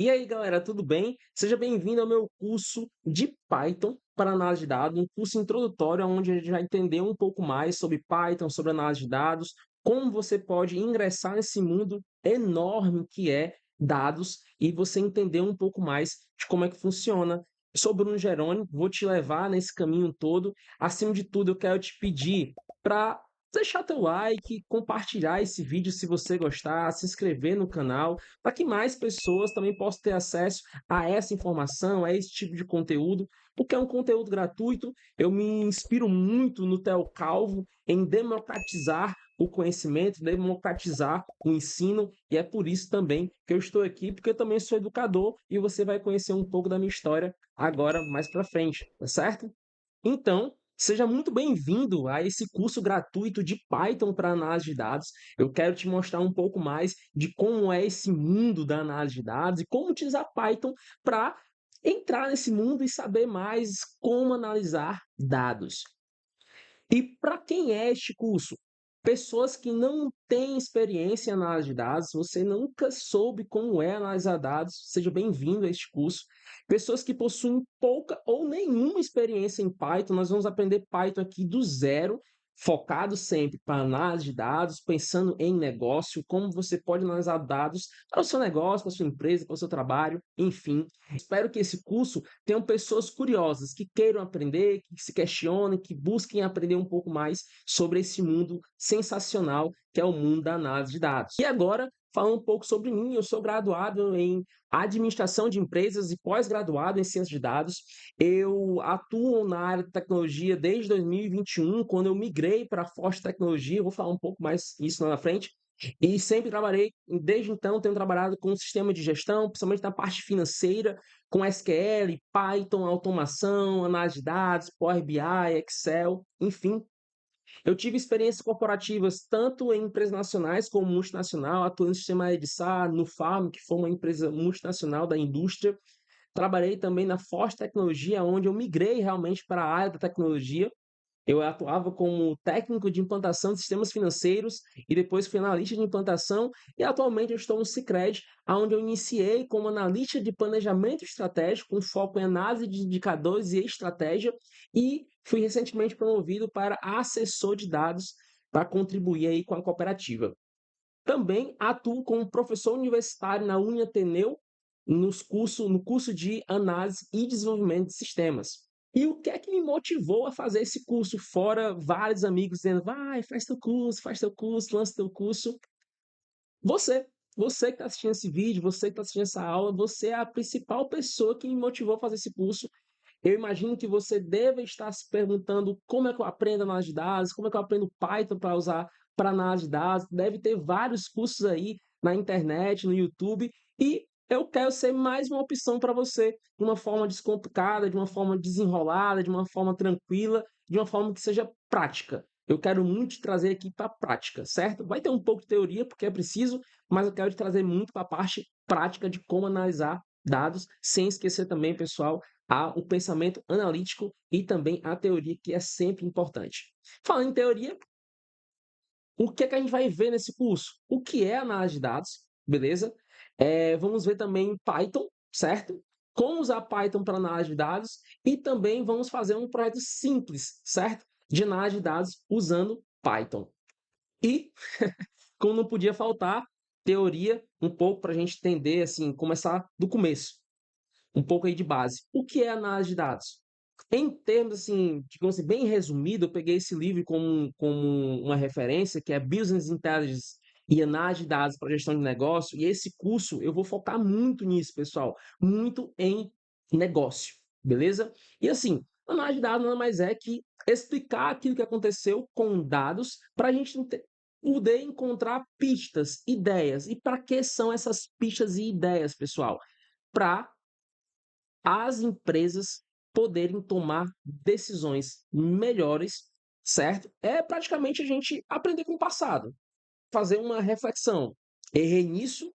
E aí, galera, tudo bem? Seja bem-vindo ao meu curso de Python para análise de dados, um curso introdutório onde a gente vai entender um pouco mais sobre Python, sobre análise de dados, como você pode ingressar nesse mundo enorme que é dados e você entender um pouco mais de como é que funciona. Eu sou Bruno Jerônimo, vou te levar nesse caminho todo. Acima de tudo, eu quero te pedir para deixar teu like, compartilhar esse vídeo se você gostar, se inscrever no canal para que mais pessoas também possam ter acesso a essa informação, a esse tipo de conteúdo, porque é um conteúdo gratuito. Eu me inspiro muito no Theo Calvo em democratizar o conhecimento, democratizar o ensino, e é por isso também que eu estou aqui, porque eu também sou educador e você vai conhecer um pouco da minha história agora mais para frente, tá certo? Então, seja muito bem-vindo a esse curso gratuito de Python para análise de dados. Eu quero te mostrar um pouco mais de como é esse mundo da análise de dados e como utilizar Python para entrar nesse mundo e saber mais como analisar dados. E para quem é este curso? Pessoas que não têm experiência em análise de dados, você nunca soube como é analisar dados, seja bem-vindo a este curso. Pessoas que possuem pouca ou nenhuma experiência em Python, nós vamos aprender Python aqui do zero, focado sempre para análise de dados, pensando em negócio, como você pode analisar dados para o seu negócio, para a sua empresa, para o seu trabalho, enfim. Espero que esse curso tenham pessoas curiosas que queiram aprender, que se questionem, que busquem aprender um pouco mais sobre esse mundo sensacional que é o mundo da análise de dados. E agora, falando um pouco sobre mim, eu sou graduado em administração de empresas e pós-graduado em ciência de dados. Eu atuo na área de tecnologia desde 2021, quando eu migrei para a Forte Tecnologia. Eu vou falar um pouco mais isso lá na frente. E sempre trabalhei, desde então, tenho trabalhado com sistema de gestão, principalmente na parte financeira, com SQL, Python, automação, análise de dados, Power BI, Excel, enfim. Eu tive experiências corporativas tanto em empresas nacionais como multinacional, atuei no sistema Edsa, no Farm, que foi uma empresa multinacional da indústria. Trabalhei também na Forte Tecnologia, onde eu migrei realmente para a área da tecnologia. Eu atuava como técnico de implantação de sistemas financeiros e depois fui analista de implantação e atualmente eu estou no Sicredi, onde eu iniciei como analista de planejamento estratégico com foco em análise de indicadores e estratégia e fui recentemente promovido para assessor de dados para contribuir aí com a cooperativa. Também atuo como professor universitário na Uniateneu no curso de análise e desenvolvimento de sistemas. E o que é que me motivou a fazer esse curso, fora vários amigos dizendo, vai, faz teu curso, lança teu curso. Você, você que está assistindo esse vídeo, você que está assistindo essa aula, você é a principal pessoa que me motivou a fazer esse curso. Eu imagino que você deve estar se perguntando como é que eu aprendo análise de dados, como é que eu aprendo Python para usar para análise de dados. Deve ter vários cursos aí na internet, no YouTube, e eu quero ser mais uma opção para você, de uma forma descomplicada, de uma forma desenrolada, de uma forma tranquila, de uma forma que seja prática. Eu quero muito te trazer aqui para a prática, certo? Vai ter um pouco de teoria, porque é preciso, mas eu quero te trazer muito para a parte prática de como analisar dados, sem esquecer também, pessoal, o pensamento analítico e também a teoria, que é sempre importante. Falando em teoria, o que é que a gente vai ver nesse curso? O que é análise de dados, beleza? Vamos ver também Python, certo? Como usar Python para análise de dados e também vamos fazer um projeto simples, certo? De análise de dados usando Python. E, como não podia faltar, teoria, um pouco para a gente entender, assim, começar do começo um pouco aí de base. O que é análise de dados? Em termos, assim, digamos assim, bem resumido, eu peguei esse livro como uma referência, que é Business Intelligence e Análise de Dados para Gestão de Negócio, e esse curso eu vou focar muito nisso, pessoal, muito em negócio, beleza? E assim, análise de dados nada mais é que explicar aquilo que aconteceu com dados para a gente poder encontrar pistas, ideias. E para que são essas pistas e ideias, pessoal? Para as empresas poderem tomar decisões melhores, certo? É praticamente a gente aprender com o passado, fazer uma reflexão. Errei nisso,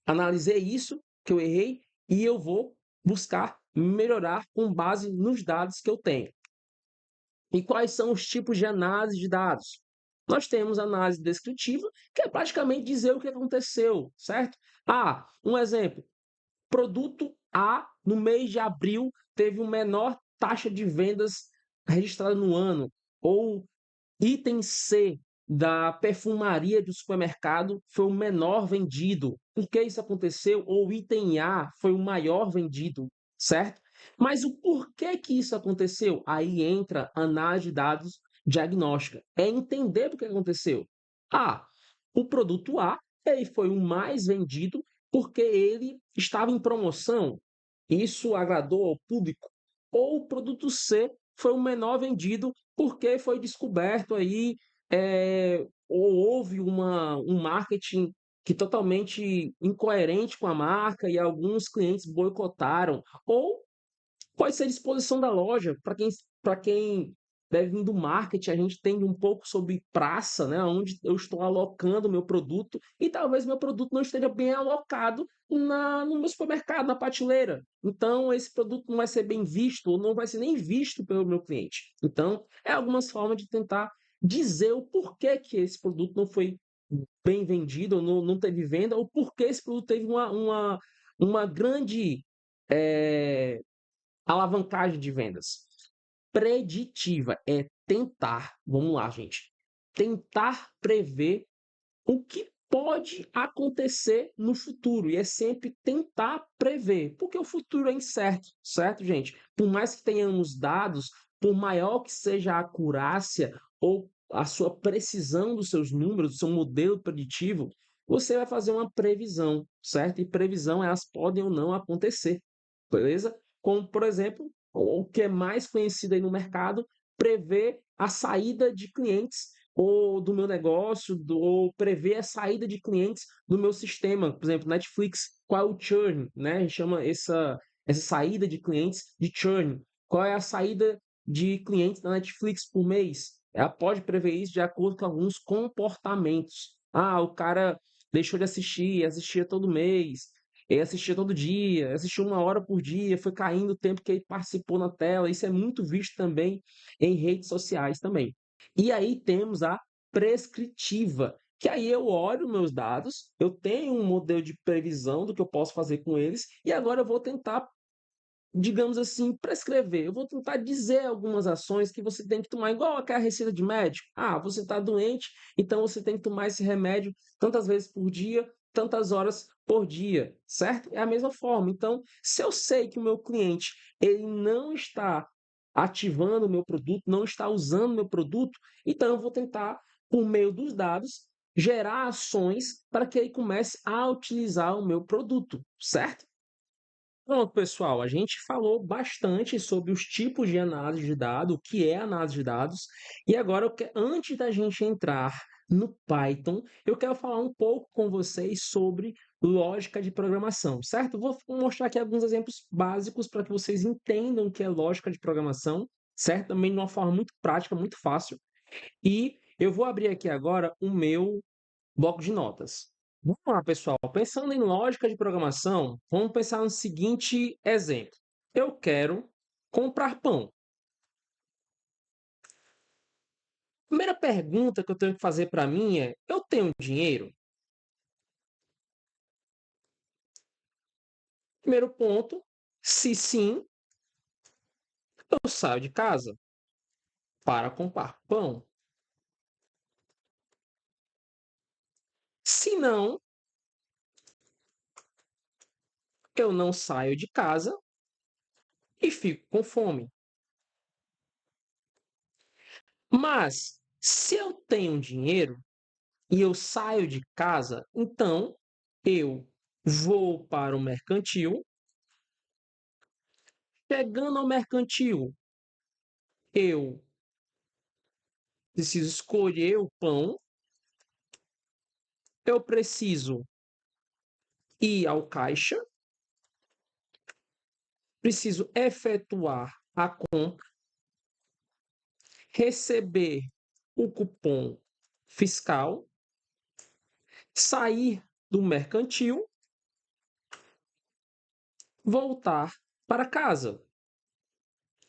analisei isso que eu errei e eu vou buscar melhorar com base nos dados que eu tenho. E quais são os tipos de análise de dados? Nós temos análise descritiva, que é praticamente dizer o que aconteceu, certo? Um exemplo. Produto A, no mês de abril, teve uma menor taxa de vendas registrada no ano. Ou item C da perfumaria do supermercado foi o menor vendido. Por que isso aconteceu? Ou item A foi o maior vendido, certo? Mas o porquê que isso aconteceu? Aí entra a análise de dados diagnóstica. É entender o que aconteceu. Ah, o produto A ele foi o mais vendido porque ele estava em promoção. Isso agradou ao público. Ou o produto C foi o menor vendido porque foi descoberto aí, ou houve um marketing que totalmente incoerente com a marca e alguns clientes boicotaram, ou pode ser disposição da loja. Para quem deve vir do marketing, a gente entende um pouco sobre praça, né, onde eu estou alocando o meu produto e talvez meu produto não esteja bem alocado no meu supermercado, na prateleira. Então, esse produto não vai ser bem visto ou não vai ser nem visto pelo meu cliente. Então, é algumas formas de tentar dizer o porquê que esse produto não foi bem vendido ou não teve venda, ou porquê esse produto teve uma grande eh, alavancagem de vendas. Preditiva é tentar, vamos lá, gente, tentar prever o que pode acontecer no futuro. E é sempre tentar prever, porque o futuro é incerto, certo, gente? Por mais que tenhamos dados, por maior que seja a acurácia ou a sua precisão dos seus números, do seu modelo preditivo, você vai fazer uma previsão, certo? E previsão, elas podem ou não acontecer, beleza? Como, por exemplo, o que é mais conhecido aí no mercado, prever a saída de clientes ou do meu negócio, ou prever a saída de clientes do meu sistema. Por exemplo, Netflix, qual é o churn, né? A gente chama essa saída de clientes de churn. Qual é a saída de clientes da Netflix por mês? Ela pode prever isso de acordo com alguns comportamentos. Ah, o cara deixou de assistir, assistia todo mês, ele assistia todo dia, assistia 1 hora por dia, foi caindo o tempo que ele participou na tela. Isso é muito visto também em redes sociais também. E aí temos a prescritiva, que aí eu olho meus dados, eu tenho um modelo de previsão do que eu posso fazer com eles, e agora eu vou tentar, digamos assim, prescrever. Eu vou tentar dizer algumas ações que você tem que tomar, igual aquela receita de médico. Ah, você está doente, então você tem que tomar esse remédio tantas vezes por dia, tantas horas por dia, certo? É a mesma forma. Então, se eu sei que o meu cliente ele não está ativando o meu produto, não está usando o meu produto, então eu vou tentar, por meio dos dados, gerar ações para que ele comece a utilizar o meu produto, certo? Pronto, pessoal, a gente falou bastante sobre os tipos de análise de dados, o que é análise de dados, e agora antes da gente entrar no Python, eu quero falar um pouco com vocês sobre lógica de programação, certo? Vou mostrar aqui alguns exemplos básicos para que vocês entendam o que é lógica de programação, certo? Também de uma forma muito prática, muito fácil. E eu vou abrir aqui agora o meu bloco de notas. Vamos lá, pessoal. Pensando em lógica de programação, vamos pensar no seguinte exemplo. Eu quero comprar pão. Primeira pergunta que eu tenho que fazer para mim é: eu tenho dinheiro? Primeiro ponto, se sim, eu saio de casa para comprar pão. Se não, eu não saio de casa e fico com fome. Mas se eu tenho dinheiro e eu saio de casa, então eu vou para o mercantil. Chegando ao mercantil, eu preciso escolher o pão, eu preciso ir ao caixa, preciso efetuar a compra, receber o cupom fiscal, sair do mercantil, voltar para casa.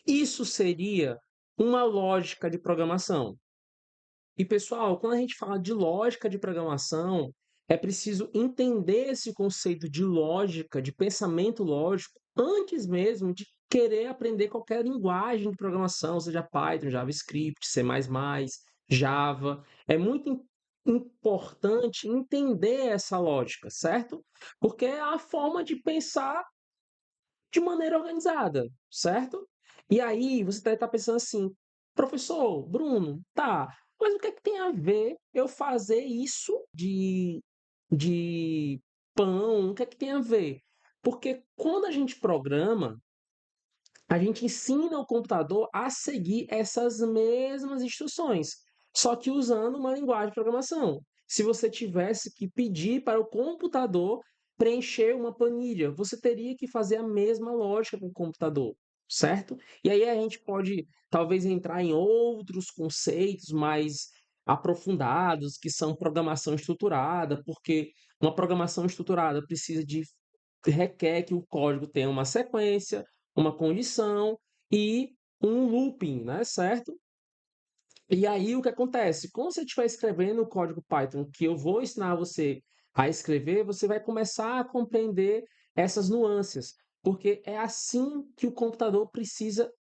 Isso seria uma lógica de programação. E, pessoal, quando a gente fala de lógica de programação, é preciso entender esse conceito de lógica, de pensamento lógico, antes mesmo de querer aprender qualquer linguagem de programação, seja Python, JavaScript, C++, Java. É muito importante entender essa lógica, certo? Porque é a forma de pensar de maneira organizada, certo? E aí você deve estar pensando assim, professor, Bruno, tá, mas o que é que tem a ver eu fazer isso de pão? O que é que tem a ver? Porque quando a gente programa, a gente ensina o computador a seguir essas mesmas instruções, só que usando uma linguagem de programação. Se você tivesse que pedir para o computador preencher uma planilha, você teria que fazer a mesma lógica com o computador, certo? E aí a gente pode talvez entrar em outros conceitos mais aprofundados, que são programação estruturada, porque uma programação estruturada precisa de requer que o código tenha uma sequência, uma condição e um looping, né, certo? E aí o que acontece? Quando você estiver escrevendo o código Python, que eu vou ensinar você a escrever, você vai começar a compreender essas nuances, porque é assim que o computador precisa,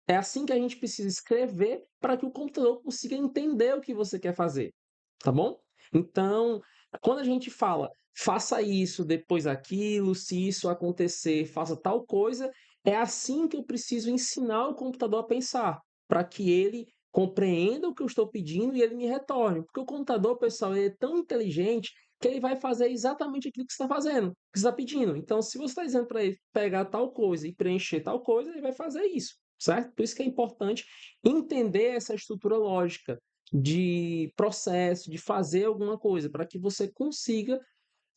é assim que a gente precisa escrever para que o computador consiga entender o que você quer fazer, tá bom? Então, quando a gente fala faça isso, depois aquilo, se isso acontecer, faça tal coisa, é assim que eu preciso ensinar o computador a pensar, para que ele compreenda o que eu estou pedindo e ele me retorne. Porque o computador, pessoal, ele é tão inteligente que ele vai fazer exatamente aquilo que você está fazendo, que você está pedindo. Então, se você está dizendo para ele pegar tal coisa e preencher tal coisa, ele vai fazer isso, certo? Por isso que é importante entender essa estrutura lógica de processo, de fazer alguma coisa, para que você consiga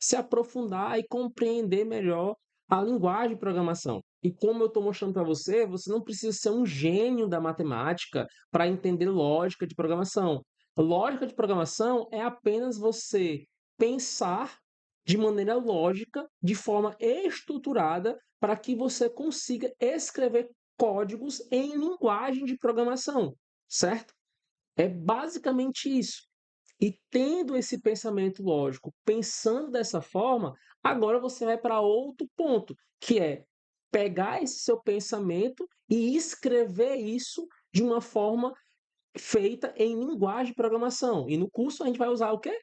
se aprofundar e compreender melhor a linguagem de programação. E como eu estou mostrando para você, você não precisa ser um gênio da matemática para entender lógica de programação. Lógica de programação é apenas você pensar de maneira lógica, de forma estruturada, para que você consiga escrever códigos em linguagem de programação, certo? É basicamente isso. E tendo esse pensamento lógico, pensando dessa forma, agora você vai para outro ponto, que é pegar esse seu pensamento e escrever isso de uma forma feita em linguagem de programação. E no curso a gente vai usar o quê?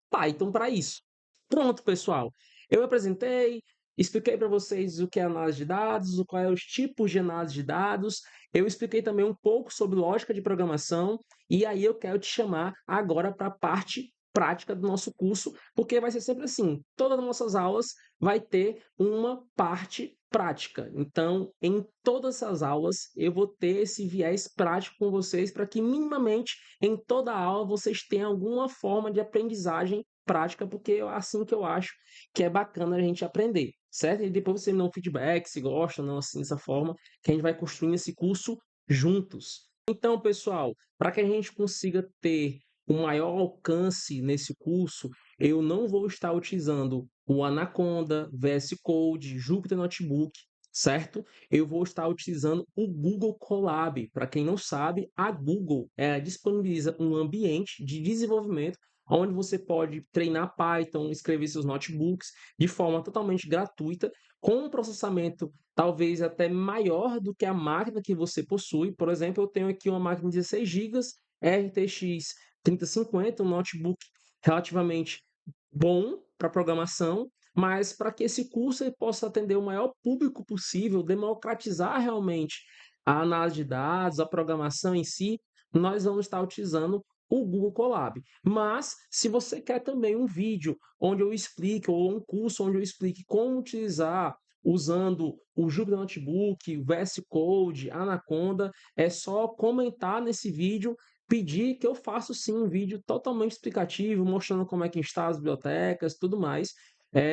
Python para isso. Pronto, pessoal. Eu apresentei, expliquei para vocês o que é análise de dados, quais são os tipos de análise de dados. Eu expliquei também um pouco sobre lógica de programação. E aí eu quero te chamar agora para a parte prática do nosso curso, porque vai ser sempre assim: todas as nossas aulas vai ter uma parte prática. Então, em todas as aulas, eu vou ter esse viés prático com vocês para que minimamente em toda aula vocês tenham alguma forma de aprendizagem prática, porque é assim que eu acho que é bacana a gente aprender, certo? E depois você me dá um feedback, se gosta ou não, assim, dessa forma, que a gente vai construindo esse curso juntos. Então, pessoal, para que a gente consiga ter um maior alcance nesse curso, eu não vou estar utilizando o Anaconda, VS Code, Jupyter Notebook, certo? Eu vou estar utilizando o Google Colab. Para quem não sabe, a Google disponibiliza um ambiente de desenvolvimento onde você pode treinar Python, escrever seus notebooks de forma totalmente gratuita, com um processamento talvez até maior do que a máquina que você possui. Por exemplo, eu tenho aqui uma máquina de 16 GB, RTX 3050, um notebook relativamente bom para programação, mas para que esse curso ele possa atender o maior público possível, democratizar realmente a análise de dados, a programação em si, nós vamos estar utilizando o Google Colab. Mas, se você quer também um vídeo onde eu explique, ou um curso onde eu explique como utilizar usando o Jupyter Notebook, o VS Code, Anaconda, é só comentar nesse vídeo, pedir que eu faça sim um vídeo totalmente explicativo, mostrando como é que está as bibliotecas, tudo mais,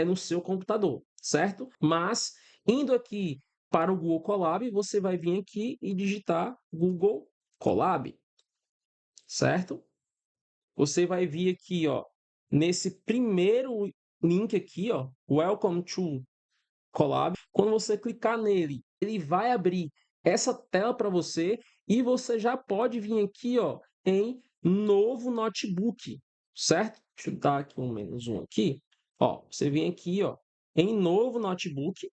no seu computador, certo? Mas, indo aqui para o Google Colab, você vai vir aqui e digitar Google Colab, certo? Você vai vir aqui, ó, nesse primeiro link aqui, ó, Welcome to Colab. Quando você clicar nele, ele vai abrir essa tela para você e você já pode vir aqui, ó, em novo notebook, certo? Deixa eu dar aqui um menos um aqui. Ó, você vem aqui, ó, em novo notebook,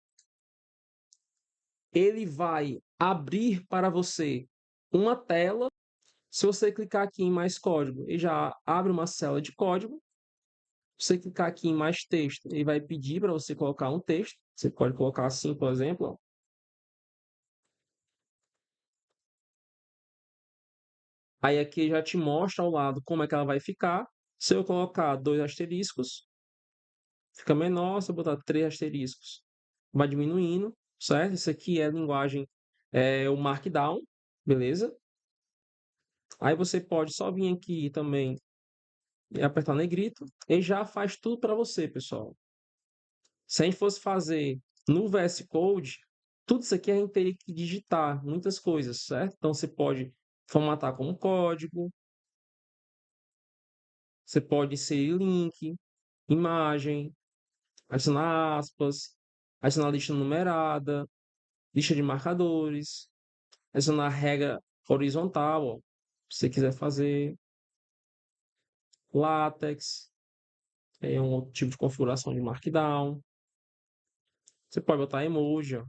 ele vai abrir para você uma tela. Se você clicar aqui em mais código, ele já abre uma cela de código. Se você clicar aqui em mais texto, ele vai pedir para você colocar um texto. Você pode colocar assim, por exemplo, ó. Aí aqui já te mostra ao lado como é que ela vai ficar. Se eu colocar 2 asteriscos, fica menor. Se eu botar 3 asteriscos, vai diminuindo, certo? Isso aqui é a linguagem, o Markdown, beleza? Aí você pode só vir aqui também e apertar negrito e já faz tudo para você, pessoal. Se a gente fosse fazer no VS Code, tudo isso aqui a gente teria que digitar muitas coisas, certo? Então você pode formatar como código, você pode inserir link, imagem, adicionar aspas, adicionar lista numerada, lista de marcadores, adicionar regra horizontal, ó, se você quiser fazer, LaTeX, é um outro tipo de configuração de Markdown. Você pode botar emoji, ó.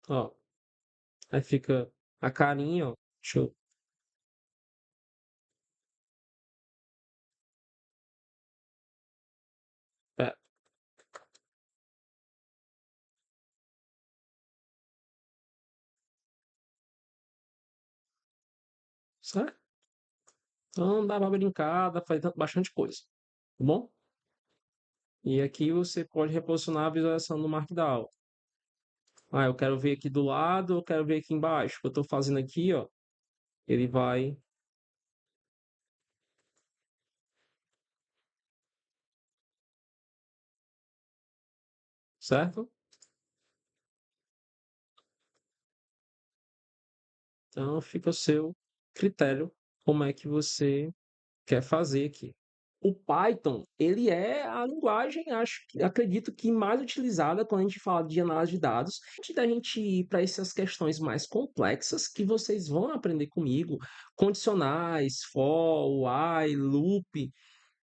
Ó, aí fica a carinha, ó. Deixa eu... É, certo? Então dá para brincar, dá pra fazer bastante coisa, tá bom? E aqui você pode reposicionar a visualização do Markdown. Ah, eu quero ver aqui do lado, eu quero ver aqui embaixo. O que eu estou fazendo aqui, ó, ele vai, certo? Então fica o seu critério como é que você quer fazer aqui. O Python, ele é a linguagem, acredito que mais utilizada quando a gente fala de análise de dados. Antes da gente ir para essas questões mais complexas que vocês vão aprender comigo, condicionais, for, while, loop,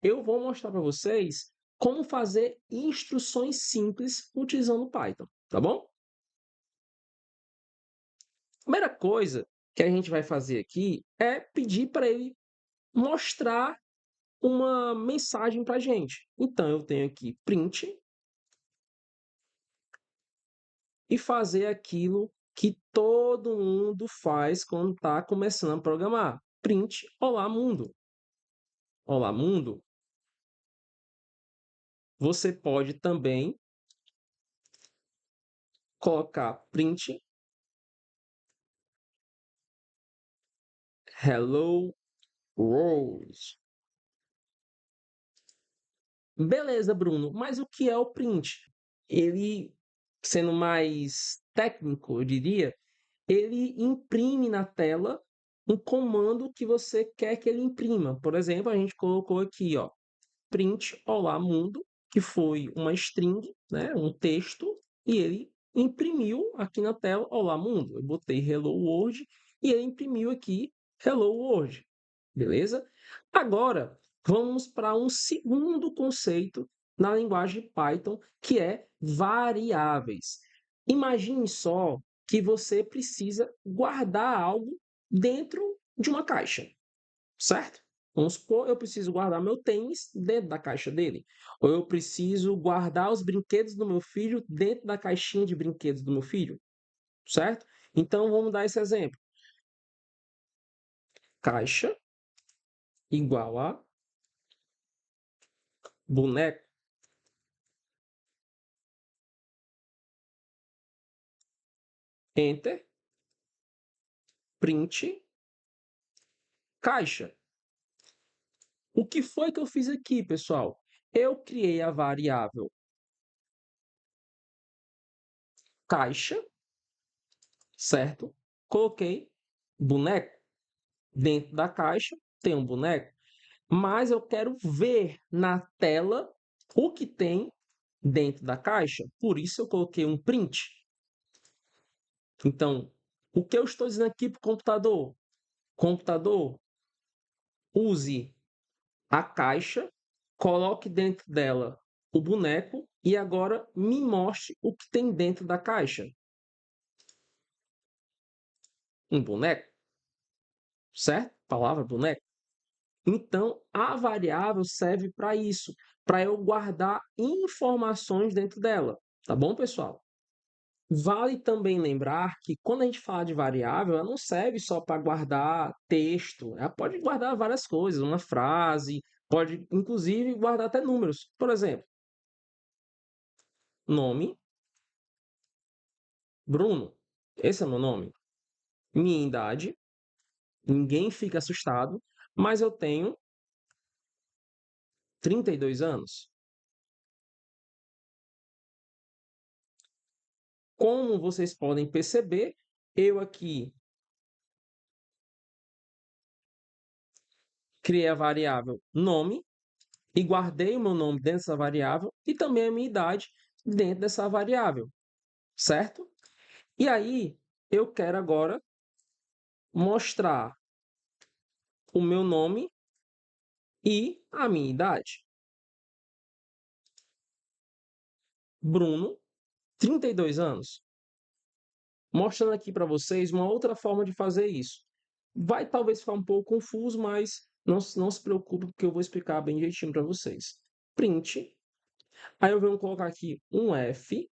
eu vou mostrar para vocês como fazer instruções simples utilizando o Python, tá bom? A primeira coisa que a gente vai fazer aqui é pedir para ele mostrar uma mensagem para a gente. Então, eu tenho aqui print e fazer aquilo que todo mundo faz quando está começando a programar. Print, olá mundo. Olá mundo. Você pode também colocar print hello world. Beleza, Bruno, mas o que é o print? Ele, sendo mais técnico, eu diria, ele imprime na tela um comando que você quer que ele imprima. Por exemplo, a gente colocou aqui, ó, print olá mundo, que foi uma string, né, um texto, e ele imprimiu aqui na tela olá mundo. Eu botei hello world e ele imprimiu aqui hello world. Beleza? Agora, vamos para um segundo conceito na linguagem Python, que é variáveis. Imagine só que você precisa guardar algo dentro de uma caixa, certo? Vamos supor, eu preciso guardar meu tênis dentro da caixa dele. Ou eu preciso guardar os brinquedos do meu filho dentro da caixinha de brinquedos do meu filho, certo? Então, vamos dar esse exemplo. Caixa igual a boneco, enter, print, caixa. O que foi que eu fiz aqui, pessoal? Eu criei a variável caixa, certo? Coloquei boneco. Dentro da caixa tem um boneco, mas eu quero ver na tela o que tem dentro da caixa. Por isso eu coloquei um print. Então, O que eu estou dizendo aqui para o computador? Computador, use a caixa, coloque dentro dela o boneco e agora me mostre o que tem dentro da caixa. Um boneco, certo? Palavra boneco. Então, a variável serve para isso, para eu guardar informações dentro dela. Tá bom, pessoal? Vale também lembrar que quando a gente fala de variável, ela não serve só para guardar texto, ela pode guardar várias coisas, uma frase, pode inclusive guardar até números. Por exemplo, nome, Bruno, esse é meu nome. Minha idade, ninguém fica assustado, mas eu tenho 32 anos. Como vocês podem perceber, eu aqui criei a variável nome e guardei o meu nome dentro dessa variável e também a minha idade dentro dessa variável, certo? E aí, eu quero agora mostrar o meu nome e a minha idade. Bruno, 32 anos. Mostrando aqui para vocês uma outra forma de fazer isso. Vai talvez ficar um pouco confuso, mas não se preocupe, porque eu vou explicar bem direitinho para vocês. Print. Aí eu venho colocar aqui um F,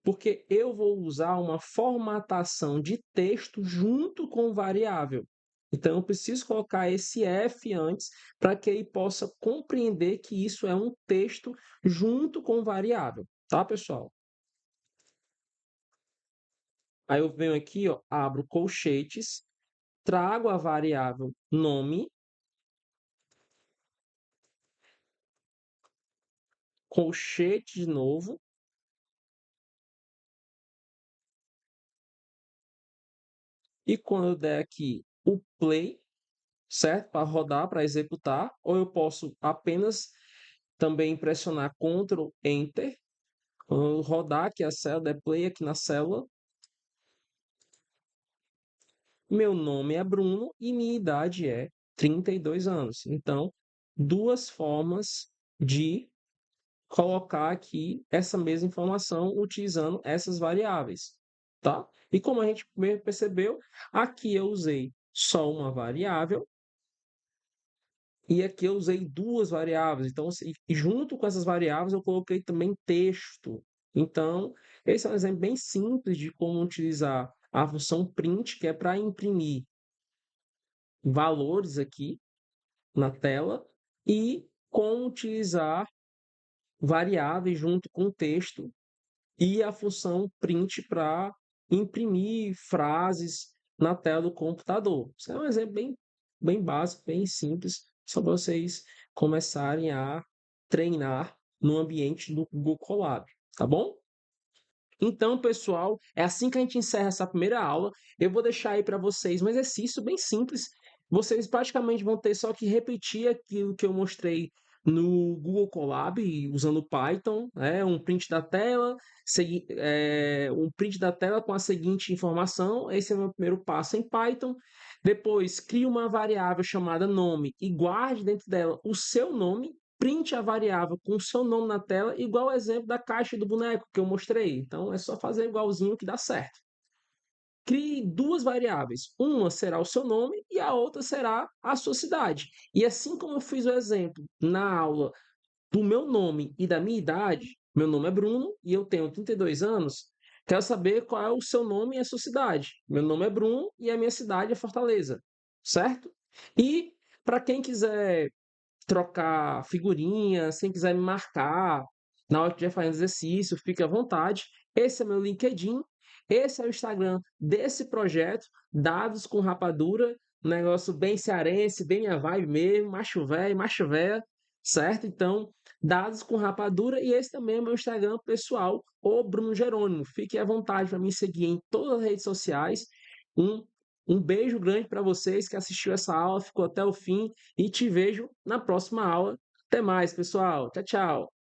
porque eu vou usar uma formatação de texto junto com variável. Então, eu preciso colocar esse F antes para que ele possa compreender que isso é um texto junto com variável. Tá, pessoal? Aí eu venho aqui, ó, abro colchetes, trago a variável nome, colchete de novo, e quando eu der aqui o play, certo? Para rodar, para executar, ou eu posso apenas também pressionar Ctrl Enter, quando eu rodar aqui a célula, der play aqui na célula, meu nome é Bruno e minha idade é 32 anos. Então, duas formas de colocar aqui essa mesma informação utilizando essas variáveis, tá? E como a gente percebeu, aqui eu usei só uma variável e aqui eu usei duas variáveis. Então, e junto com essas variáveis, eu coloquei também texto. Então, esse é um exemplo bem simples de como utilizar a função print, que é para imprimir valores aqui na tela, e como utilizar variáveis junto com texto e a função print para imprimir frases na tela do computador. Isso é um exemplo bem básico, bem simples, só para vocês começarem a treinar no ambiente do Google Colab, tá bom? Então, pessoal, é assim que a gente encerra essa primeira aula. Eu vou deixar aí para vocês um exercício bem simples. Vocês praticamente vão ter só que repetir aquilo que eu mostrei no Google Colab, usando Python, um print da tela, um print da tela com a seguinte informação. Esse é o meu primeiro passo em Python. Depois, crie uma variável chamada nome e guarde dentro dela o seu nome, printe a variável com o seu nome na tela, igual o exemplo da caixa do boneco que eu mostrei. Então, é só fazer igualzinho que dá certo. Crie duas variáveis. Uma será o seu nome e a outra será a sua cidade. E assim como eu fiz o exemplo na aula do meu nome e da minha idade, meu nome é Bruno e eu tenho 32 anos, quero saber qual é o seu nome e a sua cidade. Meu nome é Bruno e a minha cidade é Fortaleza, certo? E para quem quiser trocar figurinhas, quem quiser me marcar na hora que estiver fazendo exercício, fique à vontade. Esse é meu LinkedIn, esse é o Instagram desse projeto, Dados com Rapadura, um negócio bem cearense, bem minha vibe mesmo, macho véia, certo? Então, Dados com Rapadura, e esse também é meu Instagram pessoal, o Bruno Jerônimo. Fique à vontade para me seguir em todas as redes sociais. Um, um beijo grande para vocês que assistiu essa aula, ficou até o fim e te vejo na próxima aula. Até mais, pessoal. Tchau, tchau.